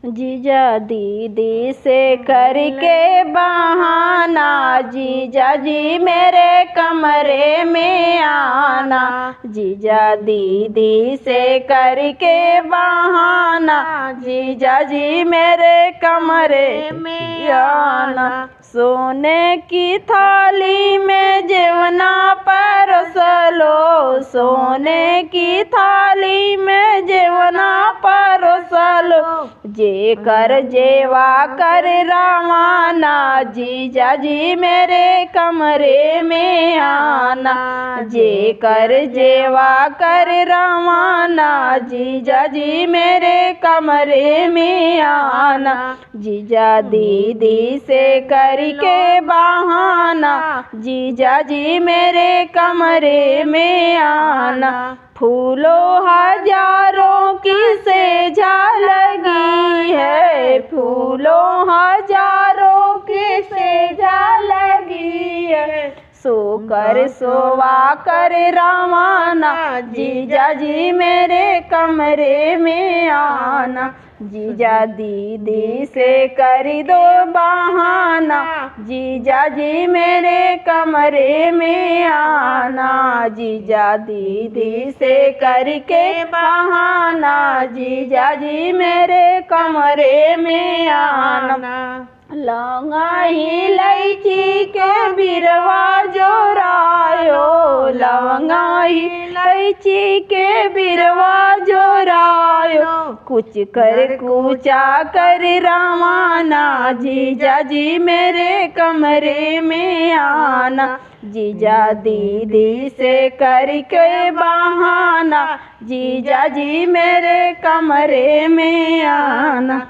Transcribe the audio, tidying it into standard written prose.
जीजा दीदी से करके बहाना, जीजा जी मेरे कमरे में आना। जीजा दीदी से करके बहाना, जीजा जी मेरे कमरे में आना। सोने की थाली में जेवना परोस लो, सोने की थाली में जेवना परोस लो। जे कर जेवा कर रवाना, जीजा जी मेरे कमरे में आना। जे कर जेवा कर रवाना, जीजा जी मेरे कमरे में आना। जीजा दीदी से करके बहाना, जीजा जी मेरे कमरे में आना। फूलों हजारों की सेजा लगी है, फूलों हजारों की सेजा लगी है। सोकर सोवा कर रवाना, जीजा जी मेरे कमरे में आना। जीजा दीदी से कर दो बहाना, जीजा जी मेरे कमरे में आना। जीजा दीदी से करके बहाना, जीजा जी मेरे कमरे में आना। लौंगा इलायची के बिरवा जोरायो, लौंगा इलायची के बिरवा जोरायो। कुछ कर कूचा कर रवाना, जीजा जी मेरे कमरे में आना। जीजा दीदी से करके बहाना, जीजा जी मेरे कमरे में आना।